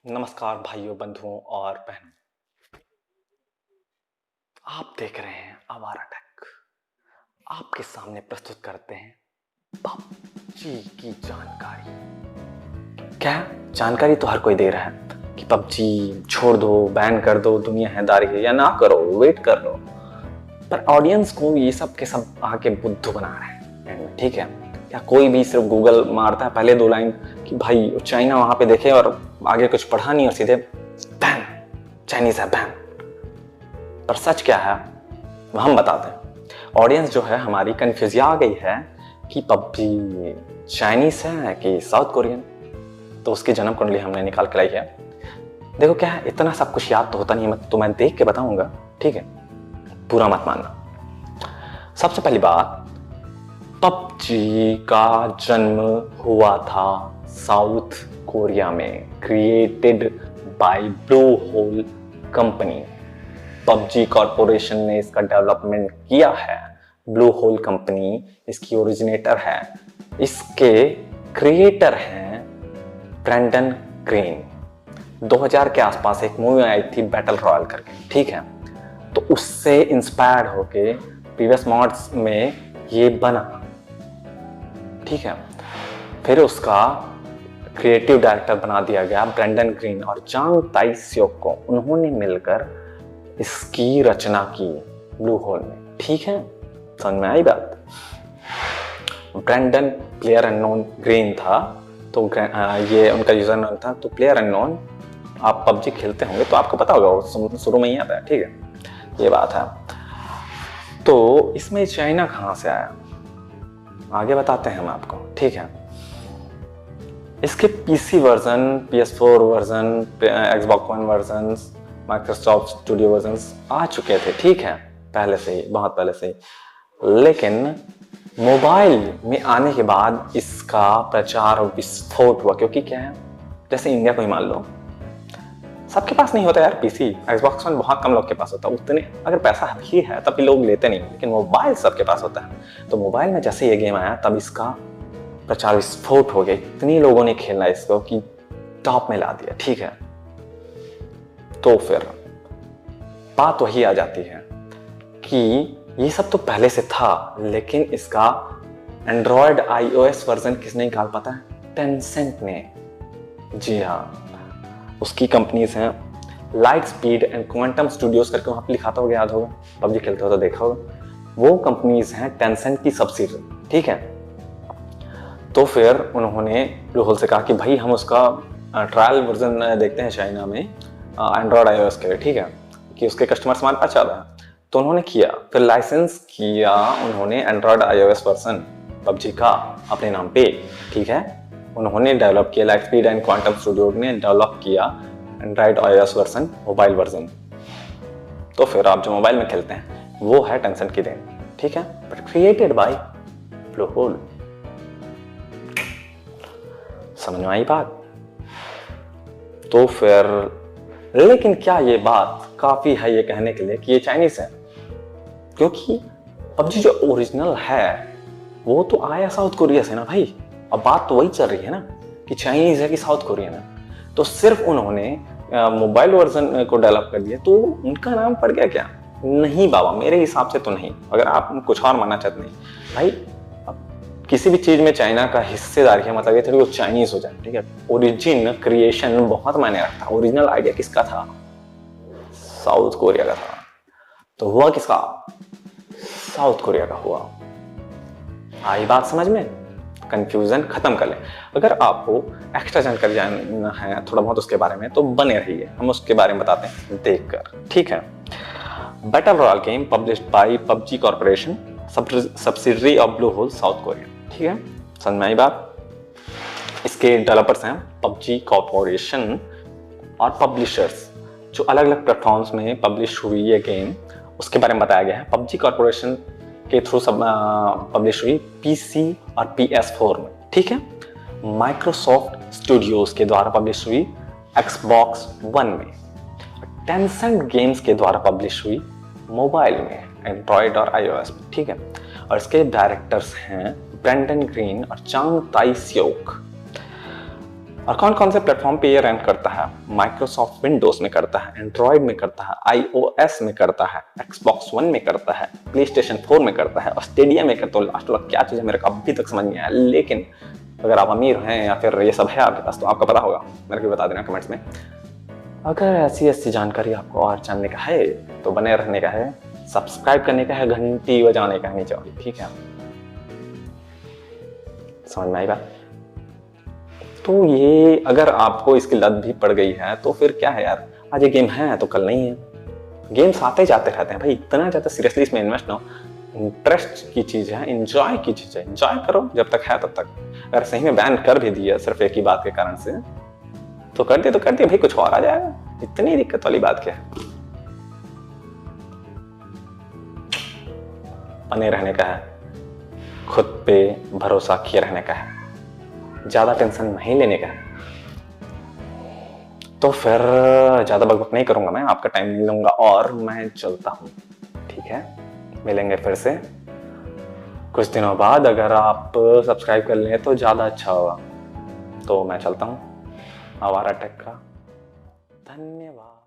नमस्कार भाइयों, बंधुओं और बहनों। आप देख रहे हैं आवारा टेक। आपके सामने प्रस्तुत करते हैं पबजी की जानकारी। क्या जानकारी तो हर कोई दे रहा है कि पबजी छोड़ दो, बैन कर दो, दुनिया हैदारी है, या ना करो, वेट कर लो। पर ऑडियंस को ये सब के सब आके बुद्धू बना रहे हैं। ठीक है, क्या कोई भी सिर्फ गूगल मारता है पहले 2 लाइन कि भाई चाइना वहां पे देखे और आगे कुछ पढ़ा नहीं और सीधे बैन, चाइनीज है बैन। पर सच क्या है वह हम बताते हैं। ऑडियंस जो है हमारी कंफ्यूज आ गई है कि पबजी चाइनीज है कि साउथ कोरियन। तो उसकी जन्म कुंडली हमने निकाल कर लाई है। देखो क्या है, इतना सब कुछ याद तो होता नहीं, तो मैं देख के बताऊंगा, ठीक है, पूरा मत मानना। सबसे पहली बात, पबजी का जन्म हुआ था साउथ कोरिया में, created by Blue Hole company. PUBG corporation ने इसका डेवलपमेंट किया है। ब्लू होल कंपनी इसकी ओरिजिनेटर है। इसके क्रिएटर हैं ब्रैंडन ग्रीन। 2000 के आसपास एक मूवी आई थी बैटल रॉयल करके, ठीक है, तो उससे इंस्पायर्ड होके प्रीवियस मॉड्स में ये बना, ठीक है। फिर उसका क्रिएटिव डायरेक्टर बना दिया गया ब्रैंडन ग्रीन और चांग ताई सियोक को। उन्होंने मिलकर इसकी रचना की ब्लू होल में, ठीक है, समझ में आई बात। ब्रैंडन प्लेयर अननोन ग्रीन था, तो ये उनका यूजर नेम था। तो प्लेयर अननोन, आप पबजी खेलते होंगे तो आपको पता होगा, शुरू में ही आता है, ठीक है, ये बात है। तो इसमें चाइना कहाँ से आया आगे बताते हैं हम आपको, ठीक है। इसके PC version, PS4 version, Xbox One version, Microsoft studio versions आ चुके थे, ठीक है, पहले से ही, बहुत पहले से ही। लेकिन मोबाइल में आने के बाद इसका प्रचार और विस्फोट हुआ। क्योंकि क्या है, जैसे इंडिया को ही मान लो, सबके पास नहीं होता यार पीसी। Xbox One बहुत कम लोग के पास होता, उतने अगर पैसा भी है तब भी लोग लेते नहीं, लेकिन मोबाइल सबके पास होता है। तो मोबाइल में जैसे ये गेम आया तब इसका प्रचार विस्फोट हो गया। इतने लोगों ने खेला इसको कि टॉप में ला दिया, ठीक है। तो फिर बात वही आ जाती है कि ये सब तो पहले से था, लेकिन इसका एंड्रॉयड iOS वर्जन किसने निकाल पाता है? टेंसेंट ने। जी हाँ, उसकी कंपनीज हैं light speed and quantum studios करके, वहां पर लिखा था, होगा, याद होगा, पबजी खेलते हो तो देखा होगा। वो कंपनीज हैं टेंसेंट की सब्सिडरी, ठीक है। तो फिर उन्होंने ब्लू होल से कहा कि भाई हम उसका ट्रायल वर्जन देखते हैं चाइना में एंड्रॉयड iOS के लिए, ठीक है, कि उसके कस्टमर्स हमारे पास चाहते हैं। तो उन्होंने किया, फिर लाइसेंस किया उन्होंने एंड्रॉयड iOS वर्जन पबजी का अपने नाम पे, ठीक है। उन्होंने डेवलप किया, light speed and quantum studio ने डेवलप किया Android iOS version, mobile version. तो फिर आप जो मोबाइल में खेलते हैं वो है टेंसेंट की देन, ठीक है, but created by Blue Hole. समझ में आई बात? तो फिर लेकिन क्या ये बात काफी है ये कहने के लिए कि ये चाइनीज है? क्योंकि पबजी जो ओरिजिनल है वो तो आया साउथ कोरिया से ना भाई। अब बात तो वही चल रही है ना कि चाइनीज है कि साउथ कोरियन है। तो सिर्फ उन्होंने मोबाइल वर्जन को डेवलप कर दिया तो उनका नाम पड़ गया क्या? नहीं बाबा, मेरे हिसाब से तो नहीं। अगर आप कुछ और मानना चाहते नहीं भाई, किसी भी चीज में चाइना का हिस्सेदारी है मतलब ये थोड़ी वो चाइनीज हो जाए, ठीक है। ओरिजिन क्रिएशन बहुत मायने रखता है। ओरिजिनल आइडिया किसका था? साउथ कोरिया का था। तो हुआ किसका? साउथ कोरिया का हुआ। आई बात समझ में? कंफ्यूजन खत्म कर ले। अगर आपको एक्स्ट्रा जानकारी जानना है थोड़ा बहुत उसके बारे में तो बने रहिए, हम उसके बारे में बताते हैं देखकर, ठीक है। Battle royale game published by PUBG corporation, subsidiary of Blue Hole South Korea, ठीक है, समझ में आई बात। इसके डेवलपर्स हैं पबजी कॉर्पोरेशन और पब्लिशर्स, जो अलग अलग प्लेटफॉर्म्स में पब्लिश हुई ये गेम उसके बारे में बताया गया है। पबजी कॉर्पोरेशन के थ्रू सब पब्लिश हुई PC और PS4 में, ठीक है। माइक्रोसॉफ्ट स्टूडियोज के द्वारा पब्लिश हुई Xbox One में। टेंसेंट गेम्स के द्वारा पब्लिश हुई मोबाइल में, एंड्रॉयड और iOS में, ठीक है। और इसके डायरेक्टर्स हैं ब्रैंडन ग्रीन और चांग ताई सियोक। और कौन कौन से प्लेटफॉर्म पे ये रन करता है? माइक्रोसॉफ्ट विंडोज में करता है, एंड्रॉइड में करता है, iOS में करता है, Xbox One में करता है, PlayStation 4 में करता है और स्टेडिया में करता है। लास्ट वाला क्या चीज़ है मेरे को अभी तक समझ नहीं आया, लेकिन अगर आप अमीर हैं या फिर ये सब है आपके पास तो आपको पता होगा, मेरे को बता देना कमेंट्स में। अगर ऐसी जानकारी आपको और जानने का है तो बने रहने का है, सब्सक्राइब करने का है, घंटी बजाने का है नीचे वाली, ठीक है? समझ में आई बात? तो ये अगर आपको इसकी लत भी पड़ गई है तो फिर क्या है यार, आज ये गेम है तो कल नहीं है। गेम्स आते जाते रहते हैं भाई, इतना ज़्यादा सीरियसली इसमें इन्वेस्ट ना हो। इंटरेस्ट की चीज़ है, इंजॉय की चीज़ है, इंजॉय करो जब तक है तब तक। अगर सही में बैन कर भी दिया सिर्फ एक ही बात के कारण से तो कर दिया भाई, कुछ और आ जाएगा, इतनी दिक्कत वाली बात क्या है। बने रहने का है, खुद पे भरोसा किए रहने का है, ज्यादा टेंशन नहीं लेने का है। तो फिर ज्यादा बकबक नहीं करूंगा मैं, आपका टाइम नहीं लूंगा और मैं चलता हूं, ठीक है? मिलेंगे फिर से कुछ दिनों बाद। अगर आप सब्सक्राइब कर लें तो ज्यादा अच्छा होगा। तो मैं चलता हूं, आवारा टेक का। धन्यवाद।